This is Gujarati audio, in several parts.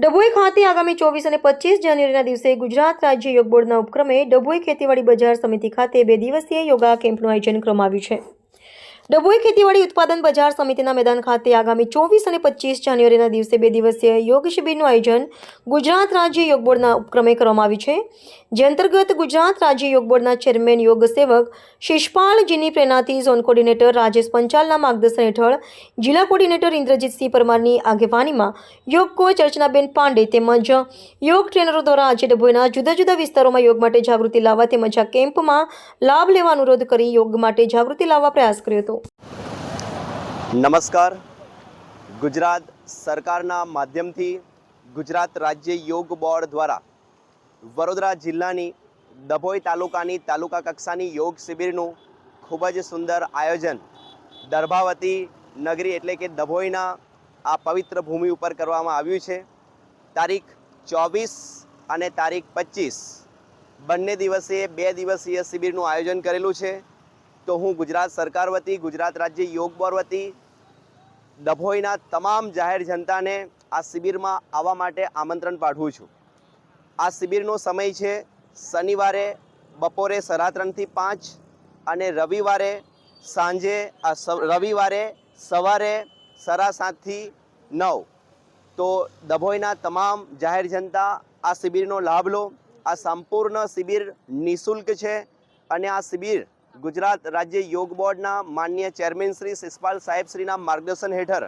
ડભોઈ ખાતે આગામી 24 અને 25 જાન્યુઆરીના દિવસે ગુજરાત રાજ્ય યોગ બોર્ડના ઉપક્રમે ડભોઈ ખેતીવાડી બજાર સમિતિ ખાતે 2 દિવસીય યોગા કેમ્પનું આયોજન કરવામાં આવ્યું છે। ડભોઈ ખેતીવાડી ઉત્પાદન બજાર સમિતિના મેદાન ખાતે આગામી 24 અને 25 જાન્યુઆરીના દિવસે 2 દિવસીય યોગ શિબિરનું આયોજન ગુજરાત રાજ્ય યોગ બોર્ડના ઉપક્રમે કરવામાં આવ્યું છે, જે અંતર્ગત ગુજરાત રાજ્ય યોગ બોર્ડના ચેરમેન યોગ સેવક શિષપાલજીની પ્રેરણાથી ઝોન કોર્ડિનેટર રાજેશ પંચાલના માર્ગદર્શન હેઠળ જિલ્લા કોર્ડિનેટર ઇન્દ્રજીતસિંહ પરમારની આગેવાનીમાં યોગ કોચ અર્ચનાબેન પાંડે તેમજ યોગ ટ્રેનરો દ્વારા આજે ડભોઈના જુદા જુદા વિસ્તારોમાં યોગ માટે જાગૃતિ લાવવા તેમજ આ કેમ્પમાં લાભ લેવા અનુરોધ કરી યોગ માટે જાગૃતિ લાવવા પ્રયાસ કર્યો હતો। નમસ્કાર। ગુજરાત સરકારના માધ્યમથી ગુજરાત રાજ્ય યોગ બોર્ડ દ્વારા વડોદરા જિલ્લાની ડભોઈ તાલુકાની તાલુકા કક્ષાની યોગ શિબિરનું ખૂબ જ સુંદર આયોજન દર્ભાવતી નગરી એટલે કે ડભોઈના આ પવિત્ર ભૂમિ ઉપર કરવામાં આવ્યું છે। તારીખ 24 અને તારીખ 25 બંને દિવસે 2 દિવસીય શિબિરનું આયોજન કરેલું છે। તો હું ગુજરાત સરકાર વતી ગુજરાત રાજ્ય યોગ બોર્ડ વતી ડભોઈના તમામ જાહેર જનતાને આ શિબિરમાં આવવા માટે આમંત્રણ પાઠવું છું। આ શિબિરનો સમય છે શનિવારે બપોરે 3:30 થી 5 અને રવિવારે સવારે 7:30 થી 9। તો ડભોઈના તમામ જાહેર જનતા આ શિબિરનો લાભ લો। આ સંપૂર્ણ શિબિર નિઃશુલ્ક છે અને આ શિબિર ગુજરાત રાજ્ય યોગ બોર્ડના માનનીય ચેરમેન શ્રી શિષપાલ સાહેબ શ્રીના માર્ગદર્શન હેઠળ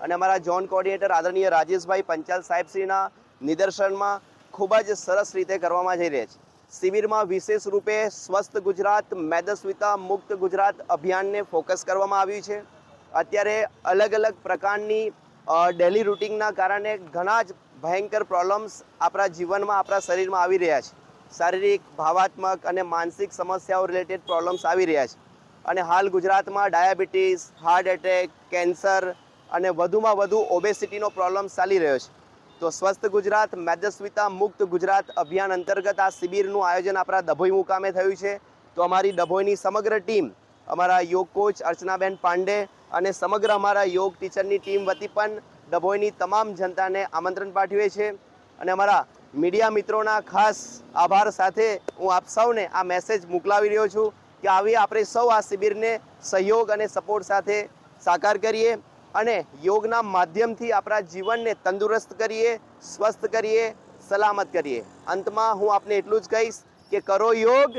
અને અમારા ઝોન કોર્ડિનેટર આદરણીય રાજેશભાઈ પંચાલ સાહેબ શ્રીના નિદર્શનમાં ખૂબ જ સરસ રીતે કરવામાં જઈ રહ્યા છે। શિબિરમાં વિશેષ રૂપે સ્વસ્થ ગુજરાત મેદસ્વીતા મુક્ત ગુજરાત અભિયાનને ફોકસ કરવામાં આવ્યું છે। અત્યારે અલગ અલગ પ્રકારની ડેલી રૂટિનના કારણે ઘણા જ ભયંકર પ્રોબ્લેમ્સ આપણા જીવનમાં આપણા શરીરમાં આવી રહ્યા છે। શારીરિક ભાવાત્મક અને માનસિક સમસ્યાઓ રિલેટેડ પ્રોબ્લેમ્સ આવી રહ્યા છે અને હાલ ગુજરાતમાં ડાયાબિટીસ, હાર્ટ એટેક, કેન્સર અને વધુમાં વધુ ઓબેસિટીનો પ્રોબ્લેમ ચાલી રહ્યો છે। તો સ્વસ્થ ગુજરાત મેદસ્વીતા મુક્ત ગુજરાત અભિયાન અંતર્ગત આ શિબિરનું આયોજન આપણા ડભોઈ મુકામે થયું છે। તો અમારી ડભોઈની સમગ્ર ટીમ, અમારા યોગ કોચ અર્ચનાબેન પાંડે અને સમગ્ર અમારા યોગ ટીચરની ટીમ વતી પણ ડભોઈની તમામ જનતાને આમંત્રણ પાઠવીએ છીએ અને અમારા મીડિયા મિત્રોના ખાસ આભાર સાથે હું આપ સૌને આ મેસેજ મોકલાવી રહ્યો છું કે આવી આપણે સૌ આ શિબિરને સહયોગ અને સપોર્ટ સાથે સાકાર કરીએ અને યોગના માધ્યમથી આપણા જીવનને તંદુરસ્ત કરીએ, સ્વસ્થ કરીએ, સલામત કરીએ। અંતમાં હું આપને એટલું જ કહીશ કે કરો યોગ,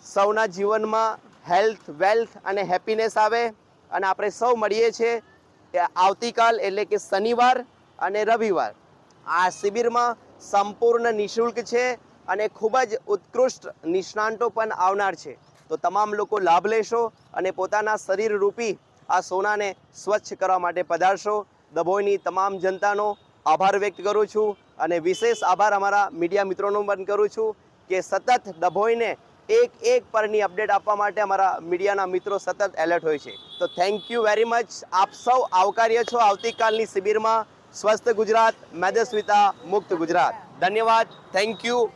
સૌના જીવનમાં હેલ્થ, વેલ્થ અને હેપીનેસ આવે અને આપણે સૌ મળીએ છીએ આવતીકાલ એટલે કે શનિવાર અને રવિવાર। આ શિબિરમાં સંપૂર્ણ નિઃશુલ્ક છે અને ખૂબ જ ઉત્કૃષ્ટ નિષ્ણાંતો પણ આવનાર છે। તો તમામ લોકો લાભ લેશો અને પોતાના શરીર રૂપી આ સોનાને સ્વચ્છ કરવા માટે પધારશો। ડભોઈની તમામ જનતાનો આભાર વ્યક્ત કરું છું અને વિશેષ આભાર અમારા મીડિયા મિત્રોનો પણ કરું છું કે સતત ડભોઈને એક પરની અપડેટ આપવા માટે અમારા મીડિયાના મિત્રો સતત એલર્ટ હોય છે। તો થેન્ક યુ વેરી મચ। આપ સૌ આવકાર્ય છો આવતીકાલની શિબિરમાં। સ્વસ્થ ગુજરાત મેદસ્વીતા મુક્ત ગુજરાત। ધન્યવાદ। Thank you.